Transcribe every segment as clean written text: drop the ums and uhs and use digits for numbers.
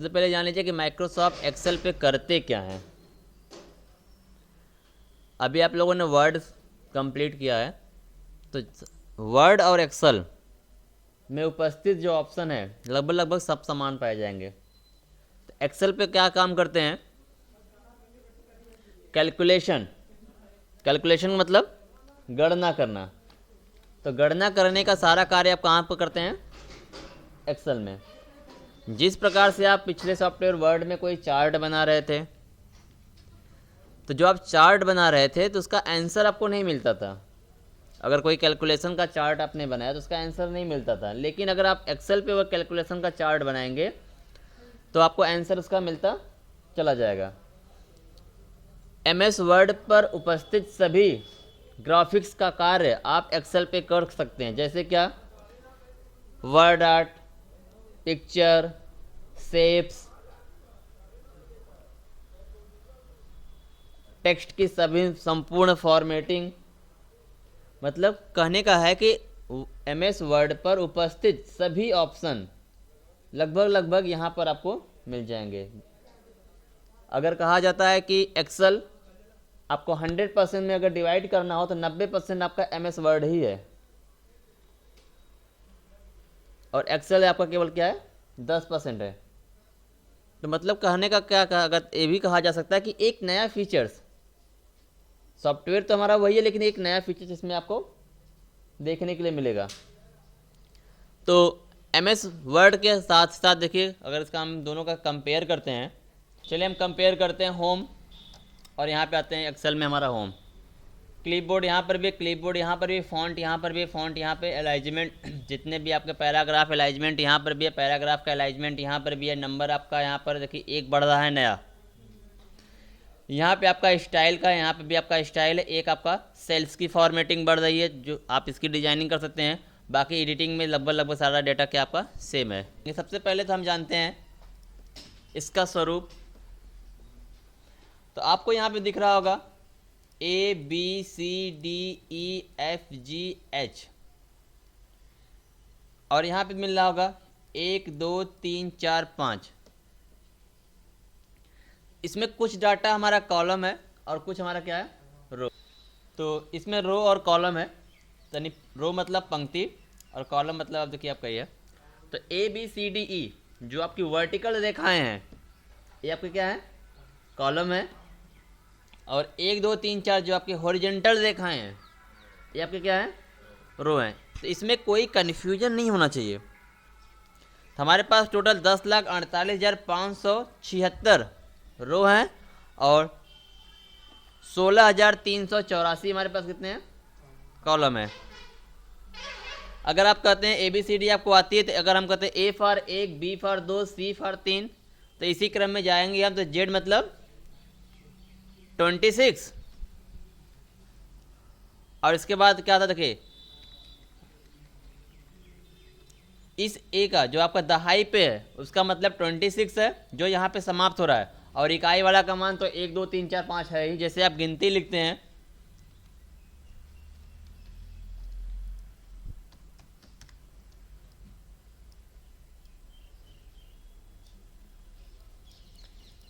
सबसे पहले जान लीजिए कि माइक्रोसॉफ्ट एक्सेल पे करते क्या हैं। अभी आप लोगों ने वर्ड कंप्लीट किया है, तो वर्ड और एक्सेल में उपस्थित जो ऑप्शन है लगभग लगभग सब समान पाए जाएंगे। तो एक्सेल पे क्या काम करते हैं? कैलकुलेशन। कैलकुलेशन मतलब गणना करना। तो गणना करने का सारा कार्य आप कहाँ पर करते हैं? एक्सेल में। जिस प्रकार से आप पिछले सॉफ्टवेयर वर्ड में कोई चार्ट बना रहे थे, तो जो आप चार्ट बना रहे थे तो उसका आंसर आपको नहीं मिलता था। अगर कोई कैलकुलेशन का चार्ट आपने बनाया तो उसका आंसर नहीं मिलता था, लेकिन अगर आप एक्सेल पे वो कैलकुलेशन का चार्ट बनाएंगे तो आपको आंसर उसका मिलता चला जाएगा। एमएस वर्ड पर उपस्थित सभी ग्राफिक्स का कार्य आप एक्सेल पे कर सकते हैं। जैसे क्या? Word art, picture, shapes, text की सभी संपूर्ण फॉर्मेटिंग। मतलब कहने का है कि एमएस वर्ड पर उपस्थित सभी ऑप्शन लगभग लगभग यहाँ पर आपको मिल जाएंगे। अगर कहा जाता है कि एक्सेल आपको 100% में अगर डिवाइड करना हो तो 90% आपका एमएस वर्ड ही है, और एक्सेल आपका केवल क्या है? 10% है। तो मतलब कहने का क्या कहा, अगर ये भी कहा जा सकता है कि एक नया फीचर्स, सॉफ्टवेयर तो हमारा वही है लेकिन एक नया फीचर्स इसमें आपको देखने के लिए मिलेगा। तो एमएस वर्ड के साथ साथ देखिए, अगर इसका हम दोनों का कंपेयर करते हैं, चलिए हम कंपेयर करते हैं होम, और यहाँ पे आते हैं एक्सेल में हमारा होम। क्लिपबोर्ड यहाँ पर भी, क्लिपबोर्ड यहाँ पर भी, फॉन्ट यहाँ पर भी, फॉन्ट यहाँ पे, अलाइजमेंट जितने भी आपके पैराग्राफ अलाइजमेंट यहाँ पर भी है, पैराग्राफ का अलाइजमेंट यहाँ पर भी है, नंबर आपका यहाँ पर देखिए एक बढ़ रहा है नया। यहाँ पे आपका स्टाइल का, यहाँ पे भी आपका स्टाइल है, एक आपका सेल्स की फॉर्मेटिंग बढ़ रही है जो आप इसकी डिजाइनिंग कर सकते हैं। बाकी एडिटिंग में लगभग लगभग सारा डेटा क्या आपका सेम है। ये सबसे पहले तो हम जानते हैं इसका स्वरूप। तो आपको यहाँ पे दिख रहा होगा ABCDEFGH, और यहाँ पे मिल रहा होगा 1 2 3 4 5। इसमें कुछ डाटा हमारा कॉलम है और कुछ हमारा क्या है? रो। तो इसमें रो और कॉलम है, यानी रो मतलब पंक्ति और कॉलम मतलब आप देखिए आपका ये। तो ABCDE जो आपकी वर्टिकल रेखाएं हैं ये आपके क्या है? कॉलम है, और 1 2 3 4 जो आपके हॉरिजॉन्टल रेखाएं हैं ये आपके क्या है? रो हैं। तो इसमें कोई कन्फ्यूजन नहीं होना चाहिए। तो हमारे पास टोटल 10,48,576 रो हैं और 16,384 हमारे पास कितने हैं? कॉलम है। अगर आप कहते हैं ABCD आपको आती है, तो अगर हम कहते हैं A for 1, B for 2, C for 3, तो इसी क्रम में जाएंगे हम। तो Z मतलब 26, और इसके बाद क्या था देखिए, इस A का जो आपका दहाई पे है उसका मतलब 26 है जो यहाँ पे समाप्त हो रहा है, और इकाई वाला का मान तो 1 2 3 4 5 है ही। जैसे आप गिनती लिखते हैं,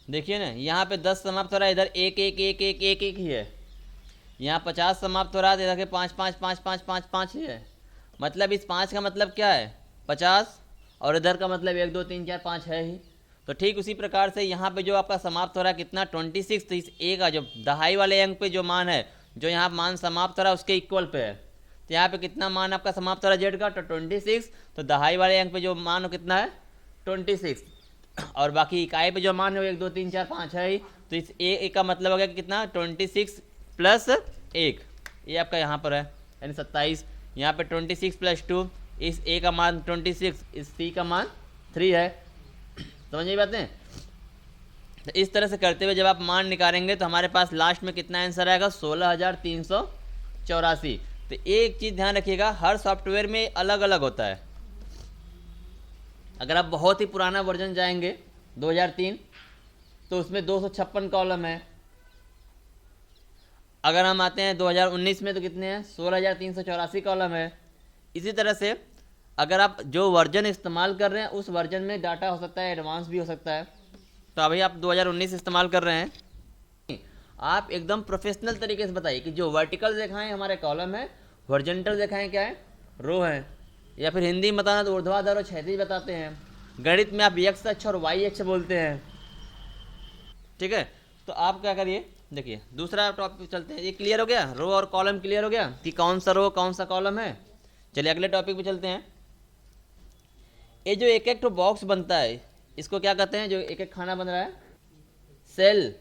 देखिए ना, यहाँ पे 10 समाप्त हो रहा है, इधर 1 1 1 1 1 1 ही है। यहाँ 50 समाप्त हो रहा है, इधर के 5 5 5 5 5 5 ही है। मतलब इस 5 का मतलब क्या है? 50, और इधर का मतलब 1 2 3 4 5 है ही। तो ठीक उसी प्रकार से यहाँ पे जो आपका समाप्त हो रहा है कितना? 26। तो इस ए का जो दहाई वाले अंक पे जो मान है, जो यहाँ मान समाप्त हो रहा है उसके इक्वल पे है। तो यहाँ पे कितना मान आपका समाप्त हो रहा है जेड का? तो 26। तो दहाई वाले अंक पे जो मान हो कितना है? 26, और बाकी इकाई पे जो मान है 1 2 3 4 5 है ही। तो इस ए का मतलब हो गया कि कितना? 26 प्लस 1, ये आपका यहाँ पर है यानी 27। यहाँ पे 26 प्लस 2, इस ए का मान 26, इस सी का मान 3 है। समझ नहीं बातें? तो इस तरह से करते हुए जब आप मान निकालेंगे तो हमारे पास लास्ट में कितना आंसर आएगा? 16,384। तो एक चीज़ ध्यान रखिएगा, हर सॉफ्टवेयर में अलग अलग होता है। अगर आप बहुत ही पुराना वर्जन जाएंगे 2003, तो उसमें 256 कॉलम है। अगर हम आते हैं 2019 में तो कितने हैं? 16,384 कॉलम है। इसी तरह से अगर आप जो वर्जन इस्तेमाल कर रहे हैं उस वर्जन में डाटा हो सकता है एडवांस भी हो सकता है। तो अभी आप 2019 इस्तेमाल कर रहे हैं, आप एकदम प्रोफेशनल तरीके से बताइए कि जो वर्टिकल दिखाएं हमारे कॉलम है, हॉरिजॉन्टल दिखाएं क्या है, रो है, या फिर हिंदी में बताना तो ऊर्ध्वाधर और क्षैतिज बताते हैं। गणित में आप एक्स अक्ष और वाई अक्ष बोलते हैं, ठीक है। तो आप क्या करिए, देखिए दूसरा टॉपिक चलते हैं। ये क्लियर हो गया, रो और कॉलम क्लियर हो गया कि कौन सा रो कौन सा कॉलम है। चलिए अगले टॉपिक पे चलते हैं। ये जो एक एक तो बॉक्स बनता है इसको क्या कहते हैं, जो एक एक खाना बन रहा है, सेल,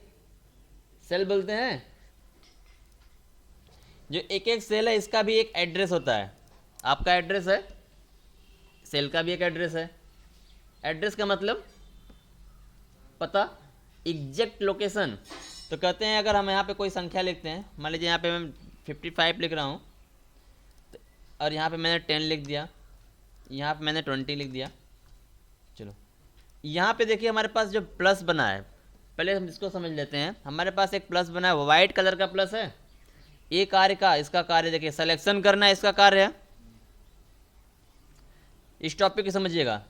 सेल बोलते हैं। जो एक एक सेल है इसका भी एक एड्रेस होता है। आपका एड्रेस है, सेल का भी एक एड्रेस है। एड्रेस का मतलब पता, एग्जैक्ट लोकेशन। तो कहते हैं अगर हम यहाँ पे कोई संख्या लिखते हैं, मान लीजिए यहाँ पे मैं 55 लिख रहा हूँ और यहाँ पे मैंने 10 लिख दिया, यहाँ पे मैंने 20 लिख दिया। चलो यहाँ पे देखिए हमारे पास जो प्लस बना है, पहले हम इसको समझ लेते हैं। हमारे पास एक प्लस बना है, वाइट कलर का प्लस है। ये कार्य का, इसका कार्य देखिए सिलेक्शन करना है, इसका कार्य है। इस टॉपिक को समझिएगा।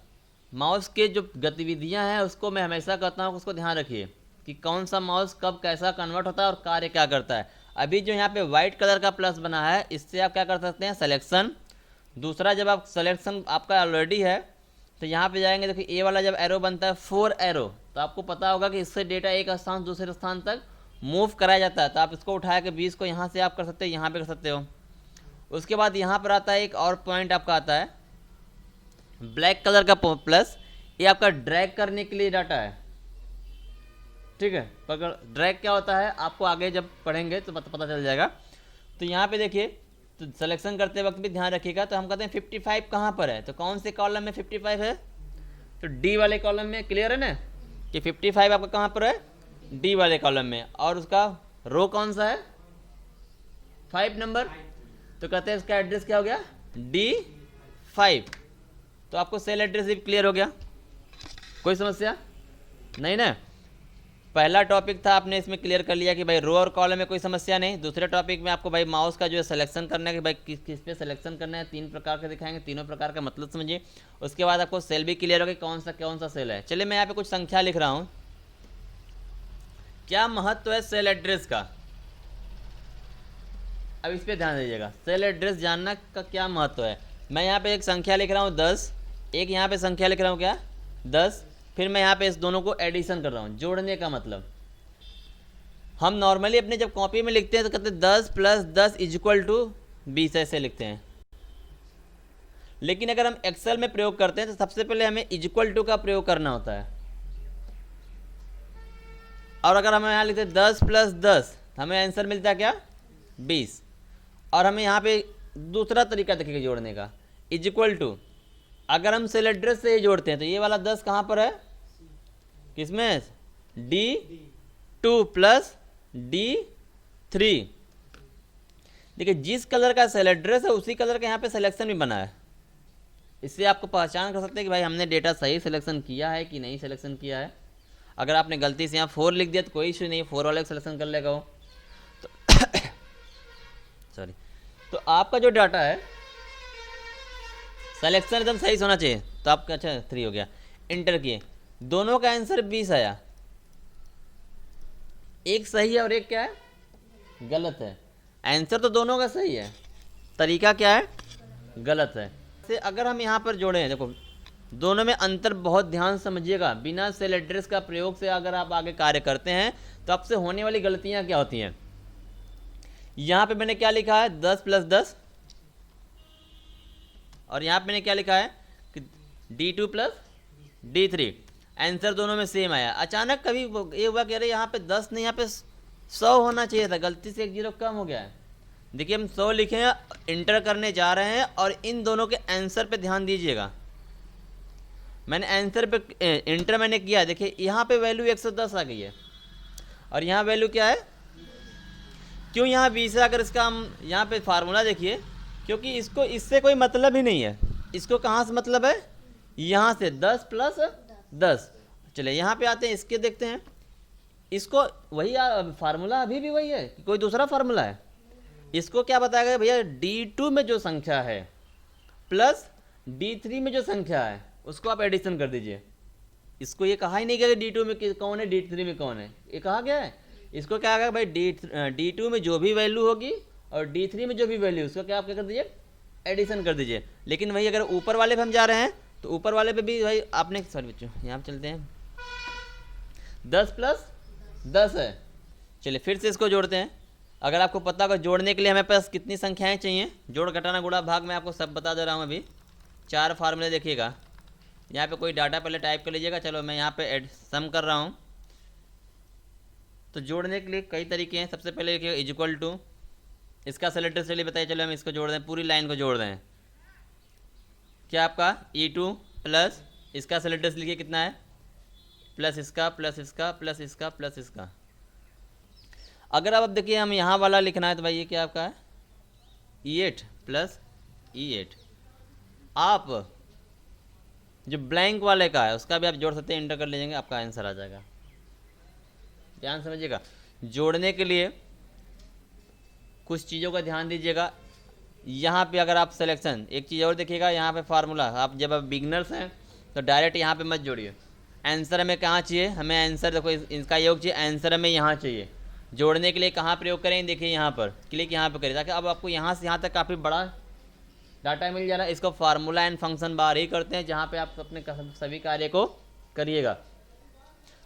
माउस के जो गतिविधियां हैं उसको मैं हमेशा कहता हूँ, उसको ध्यान रखिए कि कौन सा माउस कब कैसा कन्वर्ट होता है और कार्य क्या करता है। अभी जो यहाँ पे वाइट कलर का प्लस बना है इससे आप क्या कर सकते हैं, सिलेक्शन। दूसरा, जब आप सिलेक्शन आपका ऑलरेडी है तो यहाँ पे जाएंगे, देखिए ए वाला जब एरो बनता है 4 एरो, तो आपको पता होगा कि इससे डेटा एक स्थान से दूसरे स्थान तक मूव कराया जाता है। तो आप इसको उठा के 20 को यहाँ से आप कर सकते हो, यहाँ पे कर सकते हो। उसके बाद यहाँ पर आता है एक और पॉइंट आपका आता है ब्लैक कलर का प्लस, ये आपका ड्रैग करने के लिए डाटा है, ठीक है। पकड़, ड्रैग क्या होता है आपको आगे जब पढ़ेंगे तो पता चल जाएगा। तो यहाँ पे देखिए, तो सिलेक्शन करते वक्त भी ध्यान रखिएगा। तो हम कहते हैं 55 कहाँ पर है, तो कौन से कॉलम में 55 है, तो डी वाले कॉलम में। क्लियर है ना कि 55 आपका कहाँ पर है, डी वाले कॉलम में। और उसका रो कौन सा है, 5 नंबर। तो कहते हैं इसका एड्रेस क्या हो गया, D5। तो आपको सेल एड्रेस भी क्लियर हो गया, कोई समस्या नहीं ना। पहला टॉपिक था आपने इसमें क्लियर कर लिया कि भाई रो और कॉलम में कोई समस्या नहीं। दूसरे टॉपिक में आपको भाई माउस का जो है सिलेक्शन करना है कि भाई किस पे सिलेक्शन करना है, 3 प्रकार के दिखाएंगे, तीनों प्रकार का मतलब समझिए। उसके बाद आपको सेल भी क्लियर हो गया कौन सा सेल है। चलिए मैं यहाँ पे कुछ संख्या लिख रहा हूँ। क्या महत्व है सेल एड्रेस का, अब इस पर ध्यान दीजिएगा। सेल एड्रेस जानना का क्या महत्व है। मैं यहाँ पे एक संख्या लिख रहा हूँ 10, एक यहाँ पे संख्या लिख रहा हूँ क्या 10, फिर मैं यहाँ पे इस दोनों को एडिशन कर रहा हूँ, जोड़ने का मतलब। हम नॉर्मली अपने जब कॉपी में लिखते हैं तो कहते हैं 10 + 10 = 20, ऐसे लिखते हैं। लेकिन अगर हम एक्सेल में प्रयोग करते हैं तो सबसे पहले हमें = का प्रयोग करना होता है। और अगर हम यहाँ लिखते हैं 10 + 10, हमें आंसर मिलता है क्या 20। और हमें यहाँ पे दूसरा तरीका देखिए जोड़ने का, = अगर हम सेल एड्रेस से ही जोड़ते हैं तो ये वाला 10 कहाँ पर है, किसमें, D2 + D3। देखिए जिस कलर का सेल एड्रेस है उसी कलर का यहाँ पे सिलेक्शन भी बना है। इससे आपको पहचान कर सकते हैं कि भाई हमने डेटा सही सिलेक्शन किया है कि नहीं सिलेक्शन किया है। अगर आपने गलती से यहाँ 4 लिख दिया तो कोई इशू नहीं, 4 वाले सिलेक्शन कर लेगा वो। तो सॉरी, तो आपका जो डाटा है सिलेक्शन एकदम सही होना चाहिए। तो आपका अच्छा 3 हो गया, इंटर किए, दोनों का आंसर 20 आया। एक सही है और एक क्या है, गलत है। आंसर तो दोनों का सही है, तरीका क्या है, गलत है। से अगर हम यहाँ पर जोड़े हैं, देखो दोनों में अंतर बहुत ध्यान समझिएगा। बिना सेल एड्रेस का प्रयोग से अगर आप आगे कार्य करते हैं तो आपसे होने वाली गलतियाँ क्या होती हैं। यहाँ पे मैंने क्या लिखा है 10 + 10, और यहाँ पे मैंने क्या लिखा है कि D2 + D3। आंसर दोनों में सेम आया। अचानक कभी ये हुआ कि अरे यहाँ पे 10 नहीं, यहाँ पे 100 होना चाहिए था, गलती से 1 0 कम हो गया है। देखिए हम 100 लिखे हैं, इंटर करने जा रहे हैं, और इन दोनों के आंसर पे ध्यान दीजिएगा। मैंने आंसर पे इंटर मैंने किया, देखिए यहाँ पे वैल्यू 110 आ गई है और यहाँ वैल्यू क्या है, क्यों यहाँ 20 है। अगर इसका हम यहाँ पे फार्मूला देखिए, क्योंकि इसको इससे कोई मतलब ही नहीं है। इसको कहाँ से मतलब है, यहाँ से 10 + 10। चलिए यहाँ पे आते हैं, इसके देखते हैं। इसको वही फार्मूला अभी भी वही है कि कोई दूसरा फार्मूला है। इसको क्या बताया गया भैया, D2 में जो संख्या है प्लस D3 में जो संख्या है उसको आप एडिशन कर दीजिए। इसको ये कहा ही नहीं गया कि D2 में कौन है, D3 में कौन है, ये कहा गया है। इसको क्या कहा भाई, D2 में जो भी वैल्यू होगी और D3 में जो भी वैल्यू, उसका क्या आप क्या कर दीजिए, एडिशन कर दीजिए। लेकिन वही अगर ऊपर वाले पे हम जा रहे हैं तो ऊपर वाले पे भी भाई आपने, सॉरी बच्चों यहाँ पे चलते हैं, 10 + 10 है। चलिए फिर से इसको जोड़ते हैं। अगर आपको पता होगा जोड़ने के लिए हमें पास कितनी संख्याएं चाहिए, जोड़ घटाना गुणा भाग, मैं आपको सब बता दे रहा हूँ अभी। 4 फार्मूले देखिएगा, यहाँ पे कोई डाटा पहले टाइप कर लीजिएगा। चलो मैं यहाँ पे सम कर रहा हूँ। तो जोड़ने के लिए कई तरीके हैं। सबसे पहले देखिए इक्वल टू, इसका सेलेक्टर चलिए बताइए, चलो हम इसको जोड़ दें, पूरी लाइन को जोड़ दें। क्या आपका E2 प्लस इसका सेलेक्टर लिखिए कितना है, प्लस इसका प्लस इसका प्लस इसका प्लस इसका। अगर आप अब देखिए हम यहाँ वाला लिखना है तो भाई ये क्या आपका है, E8 प्लस E8। आप जो ब्लैंक वाले का है उसका भी आप जोड़ सकते हैं, इंटर कर लीजिएंगे, आपका आंसर आ जाएगा। ध्यान समझिएगा, जोड़ने के लिए कुछ चीज़ों का ध्यान दीजिएगा। यहाँ पे अगर आप सिलेक्शन, एक चीज़ और देखिएगा, यहाँ पे फार्मूला, आप जब आप बिगनर्स हैं तो डायरेक्ट यहाँ पे मत जोड़िए। आंसर हमें कहाँ चाहिए, हमें आंसर देखो इसका योग चाहिए, आंसर हमें यहाँ चाहिए। जोड़ने के लिए कहाँ प्रयोग करेंगे, देखिए यहाँ पर क्लिक यहाँ पर करें, ताकि अब आपको यहाँ से यहाँ तक काफ़ी बड़ा डाटा मिल जा रहा है। इसको फार्मूला एंड फंक्शन बार ही करते हैं, जहाँ पे आप अपने सभी कार्य को करिएगा।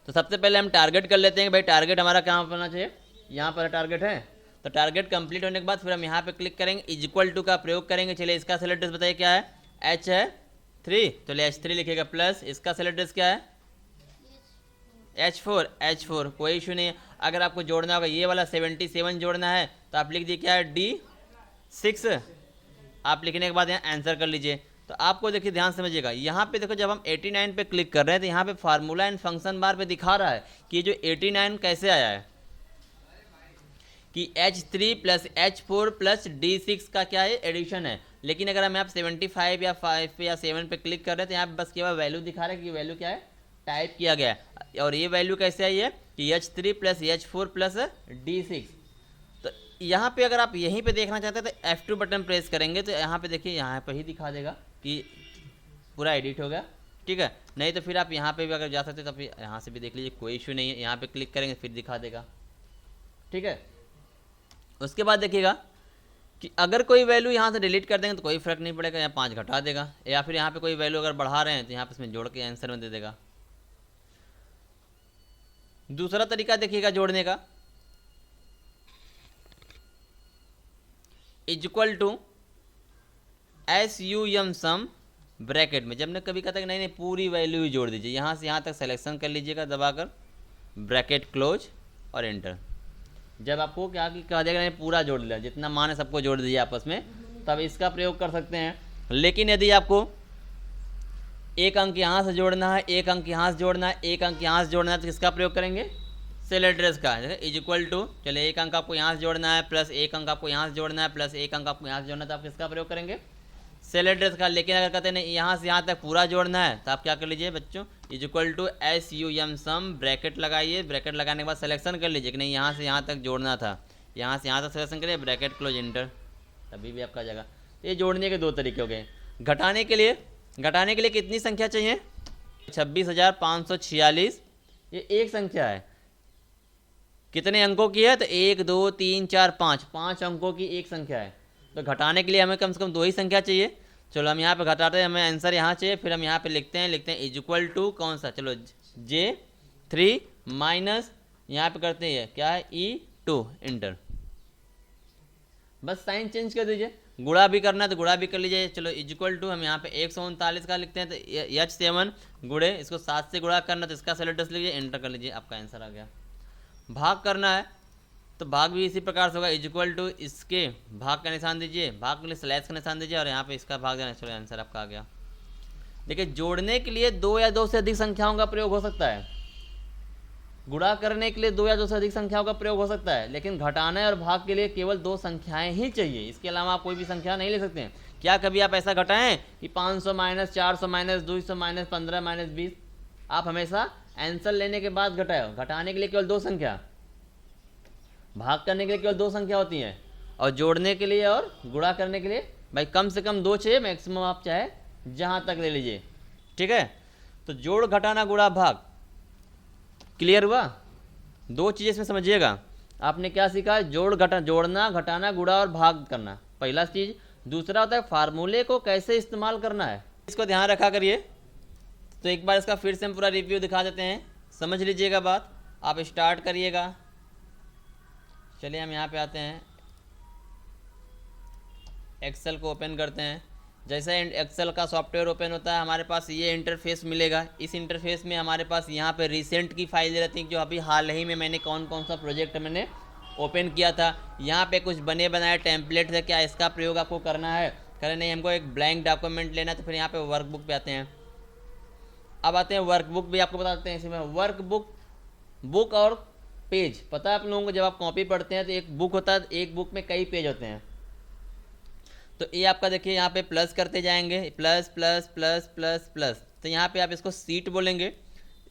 तो सबसे पहले हम टारगेट कर लेते हैं कि भाई टारगेट हमारा कहाँ पर होना चाहिए, यहाँ पर टारगेट है। तो टारगेट कंप्लीट होने के बाद फिर हम यहाँ पे क्लिक करेंगे, इक्वल टू का प्रयोग करेंगे। चलिए इसका सेलेक्टर्स बताइए क्या है, H है 3, तो ले H3 लिखेगा, प्लस इसका सेलेक्टर्स क्या है H4, कोई इशू नहीं है। अगर आपको जोड़ना होगा ये वाला 77 जोड़ना है तो आप लिख दीजिए क्या है D6। आप लिखने के बाद यहाँ आंसर कर लीजिए। तो आपको देखिए ध्यान समझिएगा, यहाँ पे देखो जब हम 89 पे क्लिक कर रहे हैं तो यहाँ पे फार्मूला एंड फंक्शन बार पे दिखा रहा है कि जो 89 कैसे आया है, कि H3 plus H4 plus D6 का क्या है, एडिशन है। लेकिन अगर हम यहाँ 75 या 5 या 7 पे क्लिक कर रहे हैं तो यहाँ पे बस केवल वैल्यू दिखा रहा है कि वैल्यू क्या है, टाइप किया गया है। और ये वैल्यू कैसे आई है कि H3 plus H4 plus D6। तो यहाँ पे अगर आप यहीं पे देखना चाहते हैं तो F2 बटन प्रेस करेंगे तो यहाँ पे देखिए यहाँ पर ही दिखा देगा कि पूरा एडिट हो गया, ठीक है। नहीं तो फिर आप यहाँ पे भी अगर जा सकते हैं तो फिर यहाँ से भी देख लीजिए, कोई इशू नहीं है। यहाँ पे क्लिक करेंगे फिर दिखा देगा, ठीक है। उसके बाद देखिएगा कि अगर कोई वैल्यू यहाँ से डिलीट कर देंगे तो कोई फर्क नहीं पड़ेगा, यहाँ 5 घटा देगा, या फिर यहाँ पे कोई वैल्यू अगर बढ़ा रहे हैं तो यहाँ पे इसमें जोड़ के आंसर में दे देगा। दूसरा तरीका देखिएगा जोड़ने का, equal to SUM sum bracket में। जब ने कभी कहता है कि नहीं पूरी वैल्यू ही जोड़ दीजिए, यहाँ से यहाँ तक सिलेक्शन कर लीजिएगा दबाकर, ब्रैकेट क्लोज और एंटर। जब आपको क्या कह देगा नहीं पूरा जोड़ लिया, जितना मान है सबको जोड़ दीजिए आपस में, तब इसका प्रयोग कर सकते हैं। लेकिन यदि आपको एक अंक यहाँ से जोड़ना है, एक अंक यहाँ से जोड़ना है, एक अंक यहाँ से जोड़ना है, तो किसका प्रयोग करेंगे, सेल एड्रेस का। इक्वल टू, चलिए एक अंक आपको यहाँ से जोड़ना है, प्लस एक अंक आपको यहाँ से जोड़ना है, प्लस एक अंक आपको यहाँ से जोड़ना है, तो आप किसका प्रयोग करेंगे, सेल एड्रेस का। लेकिन अगर कहते हैं नहीं यहाँ से यहाँ तक पूरा जोड़ना है तो आप क्या कर लीजिए बच्चों, equal to SUM sum bracket लगाइए। ब्रैकेट लगाने के बाद सिलेक्शन कर लीजिए कि नहीं यहाँ से यहाँ तक जोड़ना था, यहाँ से यहाँ तक सिलेक्शन करिए, ब्रैकेट क्लोज एंटर, तभी भी आपका जाएगा। ये जोड़ने के 2 तरीके हो गए। घटाने के लिए कितनी संख्या चाहिए, 26,546, ये एक संख्या है। कितने अंकों की है, तो 1 2 3 4 5 अंकों की एक संख्या है। तो घटाने के लिए हमें कम से कम 2 ही संख्या चाहिए। चलो हम यहाँ पे घटाते हैं, हमें आंसर यहाँ चाहिए, फिर हम यहाँ पे लिखते हैं इक्वल टू कौन सा, चलो J3 माइनस यहाँ पे करते हैं क्या है E2, एंटर। बस साइन चेंज कर दीजिए। गुणा भी करना है तो गुणा भी कर लीजिए। चलो इक्वल टू हम यहाँ पे 139 का लिखते हैं, तो H7 गुणे इसको 7 से गुणा करना, तो इसका सेलेक्टर्स लीजिए, एंटर कर लीजिए, आपका आंसर आ गया। भाग करना है तो भाग भी इसी प्रकार से होगा, इक्वल टू इसके भाग का निशान दीजिए, भाग के लिए स्लैश का निशान दीजिए और यहाँ पे इसका भाग देना। चलो आंसर आपका आ गया। देखिए जोड़ने के लिए 2 या 2 से अधिक संख्याओं का प्रयोग हो सकता है, गुणा करने के लिए 2 या 2 से अधिक संख्याओं का प्रयोग हो सकता है, लेकिन घटाने और भाग के लिए केवल 2 संख्याएं ही चाहिए। इसके अलावा आप कोई भी संख्या नहीं ले सकते हैं। क्या कभी आप ऐसा घटाएं कि 500 माइनस 400 माइनस 200 माइनस 15 माइनस 20? आप हमेशा आंसर लेने के बाद घटाओ। घटाने के लिए केवल 2 संख्या, भाग करने के लिए केवल 2 संख्या होती हैं, और जोड़ने के लिए और गुणा करने के लिए भाई कम से कम 2 चाहिए, मैक्सिमम आप चाहे जहाँ तक ले लीजिए, ठीक है। तो जोड़ घटाना गुणा भाग, क्लियर हुआ। दो चीज़ें इसमें समझिएगा, आपने क्या सीखा, जोड़ना घटाना गुणा और भाग करना, पहला चीज़। दूसरा होता है फार्मूले को कैसे इस्तेमाल करना है, इसको ध्यान रखा करिए। तो एक बार इसका फिर से हम पूरा रिव्यू दिखा देते हैं, समझ लीजिएगा बात। आप स्टार्ट करिएगा, चलिए हम यहाँ पे आते हैं, एक्सेल को ओपन करते हैं। जैसे एक्सेल का सॉफ्टवेयर ओपन होता है, हमारे पास ये इंटरफेस मिलेगा। इस इंटरफेस में हमारे पास यहाँ पे रिसेंट की फाइलें रहती हैं, जो अभी हाल ही में मैंने कौन कौन सा प्रोजेक्ट मैंने ओपन किया था। यहाँ पे कुछ बने बनाए टेम्पलेट है, क्या इसका प्रयोग आपको करना है, करें नहीं, हमको एक ब्लैंक डॉक्यूमेंट लेना है, तो फिर यहाँ पे वर्कबुक पे आते हैं। अब आते हैं वर्कबुक भी आपको बताते हैं। इसमें वर्कबुक, बुक और पेज, पता है आप लोगों को, जब आप कॉपी पढ़ते हैं तो एक बुक होता है, एक बुक में कई पेज होते हैं। तो ये आपका देखिए यहाँ पे प्लस करते जाएंगे, plus plus plus plus plus. तो यहाँ पे आप इसको सीट बोलेंगे,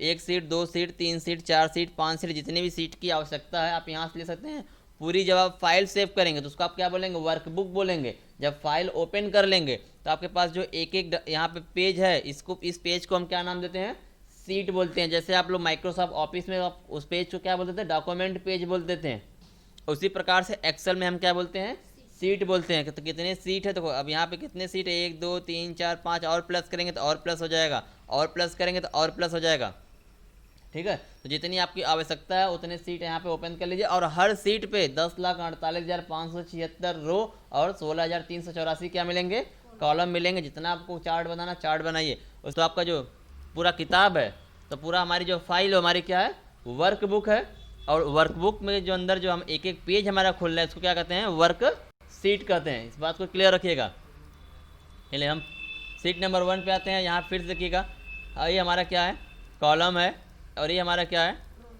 1 seat 2 seat 3 seat 4 seat 5 seat, जितनी भी सीट की आवश्यकता है आप यहाँ से ले सकते हैं पूरी। जब आप फाइल सेव करेंगे तो उसको आप क्या बोलेंगे, वर्कबुक बोलेंगे। जब फाइल ओपन कर लेंगे तो आपके पास जो एक एक यहाँ पे पेज है, इसको, इस पेज को हम क्या नाम देते हैं, सीट बोलते हैं। जैसे आप लोग माइक्रोसॉफ्ट ऑफिस में आप उस पेज को क्या बोलते थे, डॉक्यूमेंट पेज बोल देते हैं। उसी प्रकार से एक्सेल में हम क्या बोलते हैं, सीट बोलते हैं। तो कितने सीट है, तो अब यहाँ पे कितने सीट है, 1 2 3 4 5, और प्लस करेंगे तो और प्लस हो जाएगा, और प्लस करेंगे तो और प्लस हो जाएगा, ठीक है। तो जितनी आपकी आवश्यकता है उतने सीट यहाँ पे ओपन कर लीजिए। और हर सीट पे 10,48,576 रो और 16,384 क्या मिलेंगे, कॉलम मिलेंगे। जितना आपको चार्ट बनाना चार्ट बनाइए। उस तो आपका जो पूरा किताब है, तो पूरा हमारी जो फाइल है हमारी क्या है, वर्कबुक है। और वर्कबुक में जो अंदर जो हम एक एक पेज हमारा खुल रहा है, इसको क्या कहते हैं, वर्क सीट कहते हैं। इस बात को क्लियर रखिएगा। चलिए हम सीट नंबर 1 पे आते हैं। यहाँ फिर से देखिएगा, ये हमारा क्या है, कॉलम है, और ये हमारा क्या है,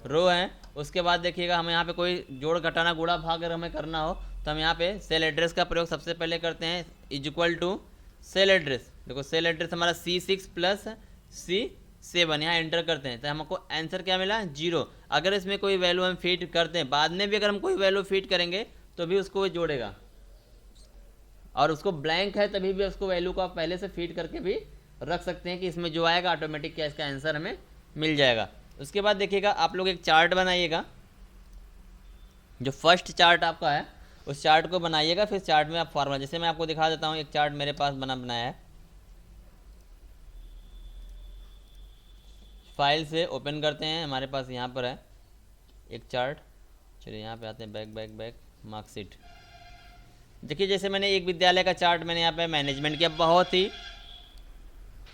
रो है। उसके बाद देखिएगा हम यहाँ पे कोई जोड़ घटाना गुणा भाग अगर हमें करना हो तो हम यहाँ पे सेल एड्रेस का प्रयोग सबसे पहले करते हैं, इक्वल टू सेल एड्रेस। देखो सेल एड्रेस हमारा C6 प्लस C7, यहाँ एंटर करते हैं तो हमको आंसर क्या मिला, 0। अगर इसमें कोई वैल्यू हम फीड करते हैं, बाद में भी अगर हम कोई वैल्यू फीड करेंगे तो भी उसको जोड़ेगा, और उसको ब्लैंक है तभी भी उसको वैल्यू को आप पहले से फीड करके भी रख सकते हैं कि इसमें जो आएगा ऑटोमेटिक क्या इसका आंसर हमें मिल जाएगा। उसके बाद देखिएगा आप लोग एक चार्ट बनाइएगा, जो फर्स्ट चार्ट आपका है उस चार्ट को बनाइएगा। फिर चार्ट में आप फॉर्मूला, जैसे मैं आपको दिखा देता हूँ, एक चार्ट मेरे पास बनाया है, फाइल से ओपन करते हैं, हमारे पास यहाँ पर है एक चार्ट। चलिए यहाँ पे आते हैं, बैक मार्कशीट। देखिए जैसे मैंने एक विद्यालय का चार्ट मैंने यहाँ पे मैनेजमेंट किया, बहुत ही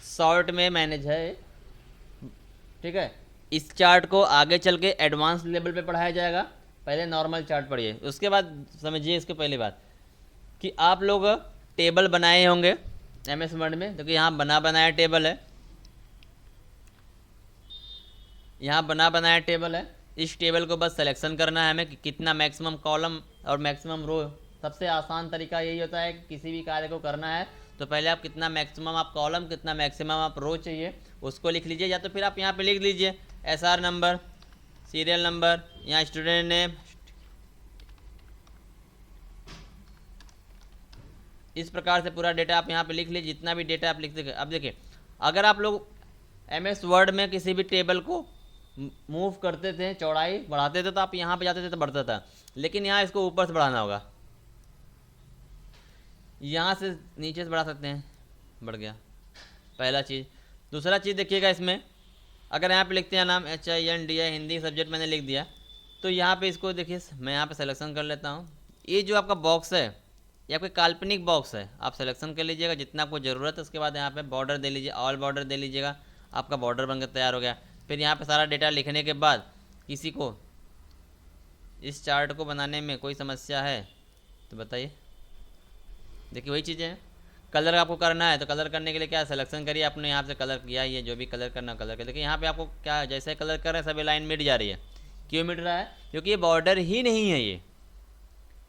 शॉर्ट में मैनेज है, ठीक है। इस चार्ट को आगे चल के एडवांस लेवल पे पढ़ाया जाएगा, पहले नॉर्मल चार्ट पढ़िए। उसके बाद समझिए इसके पहली बात कि आप लोग टेबल बनाए होंगे MS वर्ड में। देखिए यहाँ बनाया टेबल है, यहाँ बनाया टेबल है। इस टेबल को बस सिलेक्शन करना है हमें कि कितना मैक्सिमम कॉलम और मैक्सिमम रो। सबसे आसान तरीका यही होता है कि किसी भी कार्य को करना है तो पहले आप कितना मैक्सिमम आप कॉलम, कितना मैक्सिमम आप रो चाहिए उसको लिख लीजिए, या तो फिर आप यहाँ पे लिख लीजिए SR नंबर, सीरियल नंबर, यहाँ स्टूडेंट नेम। इस प्रकार से पूरा डेटा आप यहाँ पे लिख लीजिए, जितना भी डेटा आप लिख सके। अब देखिए अगर आप लोग MS वर्ड में किसी भी टेबल को मूव करते थे, चौड़ाई बढ़ाते थे, तो आप यहाँ पे जाते थे तो बढ़ता था, लेकिन यहाँ इसको ऊपर से बढ़ाना होगा, यहाँ से नीचे से बढ़ा सकते हैं, बढ़ गया, पहला चीज़। दूसरा चीज़ देखिएगा, इसमें अगर यहाँ पे लिखते हैं नाम HINDI, हिंदी सब्जेक्ट मैंने लिख दिया, तो यहाँ पे इसको देखिए मैं यहाँ पे सिलेक्शन कर लेता हूँ। ये जो आपका बॉक्स है ये आपका काल्पनिक बॉक्स है, आप सिलेक्शन कर लीजिएगा जितना आपको ज़रूरत है। उसके बाद यहाँ पे बॉर्डर दे लीजिए, ऑल बॉर्डर दे लीजिएगा, आपका बॉर्डर बनकर तैयार हो गया। फिर यहाँ पे सारा डेटा लिखने के बाद किसी को इस चार्ट को बनाने में कोई समस्या है तो बताइए। देखिए वही चीज़ें हैं, कलर आपको करना है तो कलर करने के लिए क्या सिलेक्शन करिए, आपने यहाँ से कलर किया, ये जो भी कलर करना कलर कर। देखिए यहाँ पे आपको क्या जैसे कलर कर रहे हैं सभी लाइन मिट जा रही है। क्यों मिट रहा है? क्योंकि ये बॉर्डर ही नहीं है,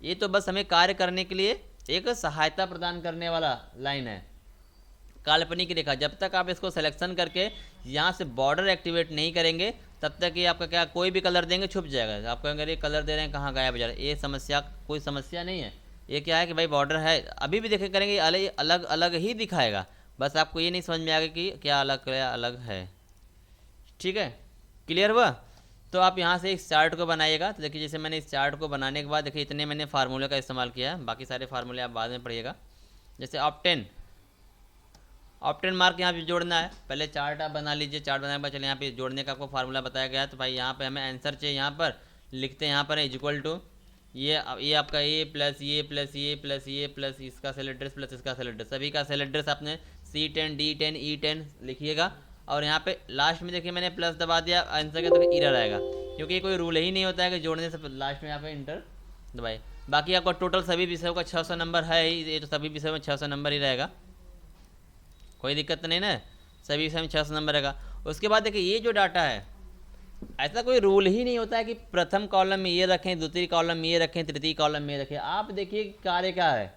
ये तो बस हमें कार्य करने के लिए एक सहायता प्रदान करने वाला लाइन है, काल्पनिक रेखा। जब तक आप इसको सिलेक्शन करके यहाँ से बॉर्डर एक्टिवेट नहीं करेंगे तब तक ये आपका क्या कोई भी कलर देंगे छुप जाएगा। आप कहेंगे ये कलर दे रहे हैं कहाँ गायब हो जा रहा है, ये समस्या कोई समस्या नहीं है। ये क्या है कि भाई बॉर्डर है, अभी भी देखे करेंगे अलग अलग ही दिखाएगा, बस आपको ये नहीं समझ में आएगा कि क्या अलग है। ठीक है, क्लियर हुआ? तो आप यहाँ से इस चार्ट को बनाइएगा। तो देखिए जैसे मैंने इस चार्ट को बनाने के बाद देखिए इतने मैंने फार्मूले का इस्तेमाल किया है, बाकी सारे फार्मूले आप बाद में पढ़िएगा। जैसे ऑप्टेन मार्क यहाँ पे जोड़ना है, पहले चार्ट आप बना लीजिए। चार्ट बनाने के बाद चलिए यहाँ पे जोड़ने का आपको फार्मूला बताया गया है। तो भाई यहाँ पे हमें आंसर चाहिए, यहाँ पर लिखते हैं, यहाँ पर इज इक्वल टू ये आपका ए प्लस ये प्लस ये प्लस ये प्लस इसका सेल एड्रेस प्लस इसका सेल एड्रेस, सभी का सेल एड्रेस आपने C10 D10 E10 लिखिएगा। और यहाँ पे लास्ट में देखिए मैंने प्लस दबा दिया आंसर का, तो एरर आएगा, क्योंकि कोई रूल ही नहीं होता है कि जोड़ने से लास्ट में यहाँ पे इंटर दबाए। बाकी आपका टोटल सभी विषयों का 600 नंबर है ही, ये तो सभी विषयों में 600 नंबर ही रहेगा, कोई दिक्कत तो नहीं ना, सभी विषय में 600 नंबर रहेगा। उसके बाद देखिए ये जो डाटा है, ऐसा कोई रूल ही नहीं होता है कि प्रथम कॉलम में ये रखें, द्वितीय कॉलम में ये रखें, तृतीय कॉलम में ये रखें। आप देखिए कार्य क्या है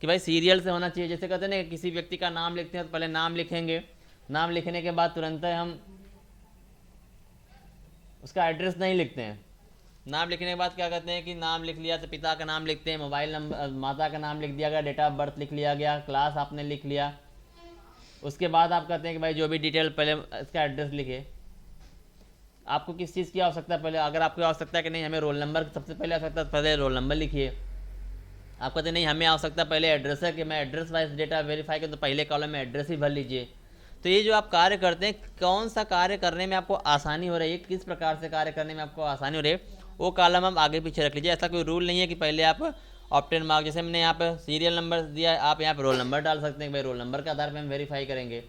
कि भाई सीरियल से होना चाहिए। जैसे कहते हैं ना, किसी व्यक्ति का नाम लिखते हैं तो पहले नाम लिखेंगे, नाम लिखने के बाद तुरंत हम उसका एड्रेस नहीं लिखते हैं। नाम लिखने के बाद क्या कहते हैं कि नाम लिख लिया तो पिता का नाम लिखते हैं, मोबाइल नंबर, माता का नाम लिख दिया गया, डेट ऑफ बर्थ लिख लिया गया, क्लास आपने लिख लिया। उसके बाद आप कहते हैं कि भाई जो भी डिटेल पहले इसका एड्रेस लिखे। आपको किस चीज़ की आवश्यकता है, पहले अगर आपको आवश्यकता है कि नहीं हमें रोल नंबर सबसे पहले आवश्यकता है, पहले रोल नंबर लिखिए। आप कहते नहीं हमें आवश्यकता पहले एड्रेस है कि मैं एड्रेस वाइज डेटा वेरीफाई करूँ, तो पहले कॉलम में एड्रेस ही भर लीजिए। तो ये जो आप कार्य करते हैं, कौन सा कार्य करने में आपको आसानी हो रही है, किस प्रकार से कार्य करने में आपको आसानी हो रही है, वो कॉलम आप आगे पीछे रख लीजिए। ऐसा कोई रूल नहीं है कि पहले आप ऑप्टेन मार्क, जैसे मैंने यहाँ पर सीरियल नंबर दिया है, आप यहाँ पर रोल नंबर डाल सकते हैं, भाई रोल नंबर के आधार पर हम वेरीफाई करेंगे।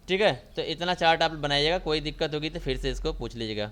ठीक है, तो इतना चार्ट आप बनाइएगा, कोई दिक्कत होगी तो फिर से इसको पूछ लीजिएगा।